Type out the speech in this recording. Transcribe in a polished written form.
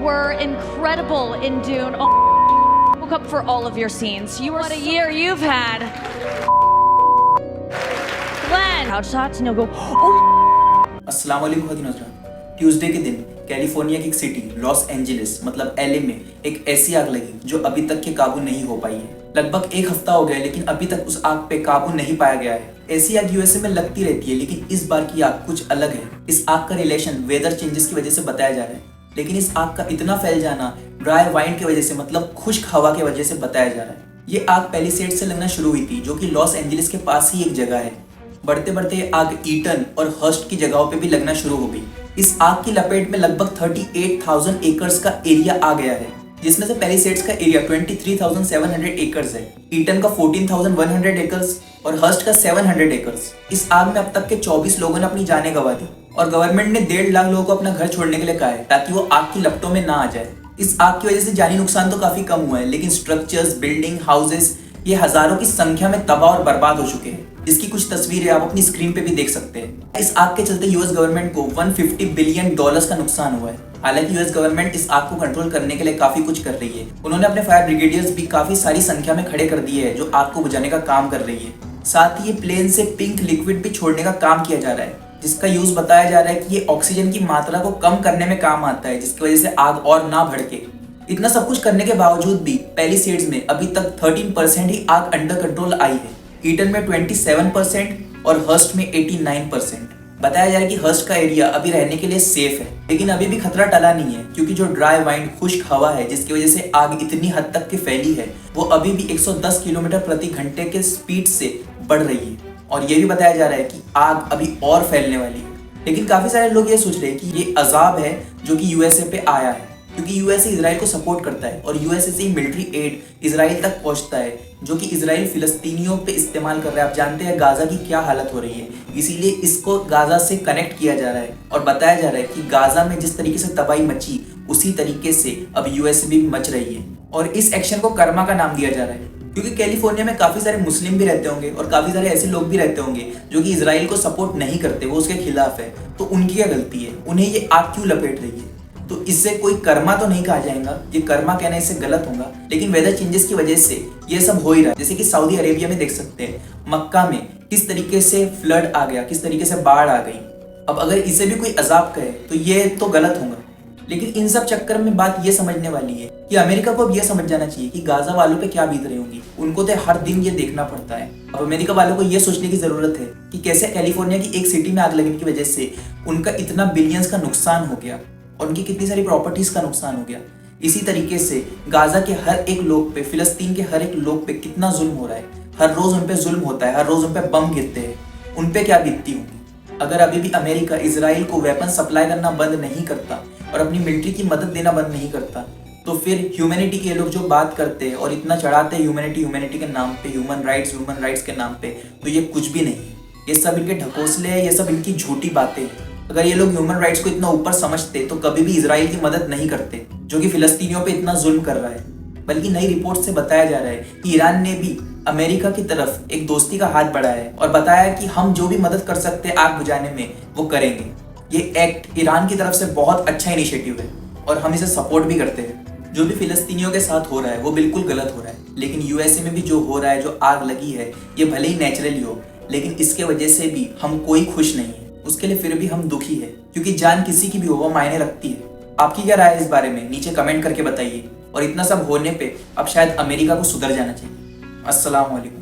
were incredible in Dune. Oh, woke up for all of your scenes. You were what a year you've had. Glenn, couch shots and you'll go, oh. अस्सलाम वालेकुम खातिन हज़रात। Tuesday के दिन California की एक city Los Angeles मतलब LA में एक ऐसी आग लगी जो अभी तक के काबू नहीं हो पाई है। लगभग एक हफ्ता हो गया है लेकिन अभी तक उस आग पे काबू नहीं पाया गया है। ऐसी आग यूएसए में लगती रहती है लेकिन इस बार की आग कुछ अलग है। इस आग का रिलेशन वेदर चेंजेस की वजह से बताया जा रहा है, लेकिन इस आग का इतना फैल जाना ड्राई वाइंड की वजह से मतलब खुश्क हवा की वजह से बताया जा रहा है। ये आग पैलिसेड से लगना शुरू हुई थी जो कि लॉस एंजलिस के पास ही एक जगह है। बढ़ते बढ़ते आग ईटन और हर्स्ट की जगहों पे भी लगना शुरू हो गई। इस आग की लपेट में लगभग 38,000 एकर्स का एरिया आ गया है, जिसमें से पैलिसेड्स का एरिया 23,700 एकर्स है, ईटन का 14,100 एकर्स और हर्स्ट का 700 एकर्स। इस आग में अब तक के 24 लोगों ने अपनी जानें गंवा दी और गवर्नमेंट ने 1.5 लाख लोगों को अपना घर छोड़ने के लिए कहा है ताकि वो आग की लपटों में ना आ जाए। इस आग की वजह से जानी नुकसान तो काफी कम हुआ है, लेकिन स्ट्रक्चर्स, बिल्डिंग, हाउसेस ये हजारों की संख्या में तबाह और बर्बाद हो चुके हैं, जिसकी कुछ तस्वीरें आप अपनी स्क्रीन पे भी देख सकते हैं। इस आग के चलते यूएस गवर्नमेंट को $150 बिलियन का नुकसान हुआ है। हालांकि यूएस गवर्नमेंट इस आग को कंट्रोल करने के लिए काफी कुछ कर रही है। उन्होंने अपने फायर ब्रिगेडियर्स भी काफी सारी संख्या में खड़े कर दिए हैं जो आग को बुझाने का काम कर रही है। साथ ही ये प्लेन से पिंक लिक्विड भी छोड़ने का काम किया जा रहा है, जिसका यूज बताया जा रहा है कि ये ऑक्सीजन की मात्रा को कम करने में काम आता है, जिसकी वजह से आग और ना भड़के। इतना सब कुछ करने के बावजूद भी पैलिसेड्स में अभी तक 13% ही आग अंडर कंट्रोल आई है। ईटन में 27% और हर्स्ट में 89%। बताया जा रहा है कि हर्स्ट का एरिया अभी रहने के लिए सेफ है, लेकिन अभी भी खतरा टला नहीं है क्योंकि जो ड्राई वाइंड खुश्क हवा है जिसकी वजह से आग इतनी हद तक की फैली है वो अभी भी 110 किलोमीटर प्रति घंटे के स्पीड से बढ़ रही है। और ये भी बताया जा रहा है कि आग अभी और फैलने वाली है। लेकिन काफी सारे लोग ये सोच रहे हैं कि ये अजाब है जो कि यूएसए पे आया है, क्योंकि यूएसए इजराइल को सपोर्ट करता है और यूएसए से ही मिलिट्री एड इजराइल तक पहुंचता है, जो कि इजराइल फिलिस्तीनियों पे इस्तेमाल कर रहा है। आप जानते हैं गाजा की क्या हालत हो रही है, इसीलिए इसको गाजा से कनेक्ट किया जा रहा है और बताया जा रहा है कि गाजा में जिस तरीके से तबाही मची उसी तरीके से अब यूएसए भी मच रही है। और इस एक्शन को कर्मा का नाम दिया जा रहा है क्योंकि कैलिफोर्निया में काफी सारे मुस्लिम भी रहते होंगे और काफी सारे ऐसे लोग भी रहते होंगे जो कि इजराइल को सपोर्ट नहीं करते, वो उसके खिलाफ है। तो उनकी क्या गलती है, उन्हें ये आग क्यों लपेट रही है? तो इससे कोई कर्मा तो नहीं कहा जाएगा, ये कर्मा कहना इससे गलत होगा, लेकिन वेदर चेंजेस की वजह से ये सब हो ही रहा है। जैसे कि सऊदी अरेबिया में देख सकते हैं, मक्का में किस तरीके से फ्लड आ गया, किस तरीके से बाढ़ आ गई। अब अगर इसे भी कोई अजाब कहे तो ये तो गलत होगा। लेकिन इन सब चक्कर में बात ये समझने वाली है कि अमेरिका को अब ये समझ जाना चाहिए कि गाजा वालों पे क्या बीत रही होंगी। उनको तो हर दिन ये देखना पड़ता है। अब अमेरिका वालों को ये सोचने की जरूरत है कि कैसे कैलिफोर्निया की एक सिटी में आग लगने की वजह से उनका इतना बिलियंस का नुकसान हो गया और उनकी कितनी सारी प्रॉपर्टीज का नुकसान हो गया। इसी तरीके से गाजा के हर एक लोग पे, फिलिस्तीन के हर एक लोग पे कितना जुल्म हो रहा है। हर रोज उन पे जुल्म होता है, हर रोज उन पे बम गिरते हैं, उन पे क्या बीतती होंगी। अगर अभी भी अमेरिका इजराइल को वेपन सप्लाई करना बंद नहीं करता और अपनी मिलिट्री की मदद देना बंद नहीं करता, तो फिर ह्यूमैनिटी के लोग जो बात करते हैं और इतना चढ़ाते हैं ह्यूमैनिटी के नाम पे, ह्यूमन राइट्स के नाम पे, तो ये कुछ भी नहीं है। ये सब इनके ढकोसले हैं, ये सब इनकी झूठी बातें हैं। अगर ये लोग ह्यूमन राइट्स को इतना ऊपर समझते तो कभी भी इजराइल की मदद नहीं करते जो कि फिलिस्तीनियों पे इतना जुल्म कर रहा है। बल्कि नई रिपोर्ट से बताया जा रहा है कि ईरान ने भी अमेरिका की तरफ एक दोस्ती का हाथ बढ़ाया है और बताया कि हम जो भी मदद कर सकते हैं आग बुझाने में वो करेंगे। ये एक्ट ईरान की तरफ से बहुत अच्छा इनिशिएटिव है और हम इसे सपोर्ट भी करते हैं। जो भी फिलिस्तीनियों के साथ हो रहा है वो बिल्कुल गलत हो रहा है, लेकिन यूएसए में भी जो हो रहा है, जो आग लगी है, ये भले ही नेचुरली हो, लेकिन इसके वजह से भी हम कोई खुश नहीं है। उसके लिए फिर भी हम दुखी है क्योंकि जान किसी की भी हो वो मायने रखती है। आपकी क्या राय है इस बारे में नीचे कमेंट करके बताइए। और इतना सब होने पे अब शायद अमेरिका को सुधर जाना चाहिए। अस्सलाम वालेकुम।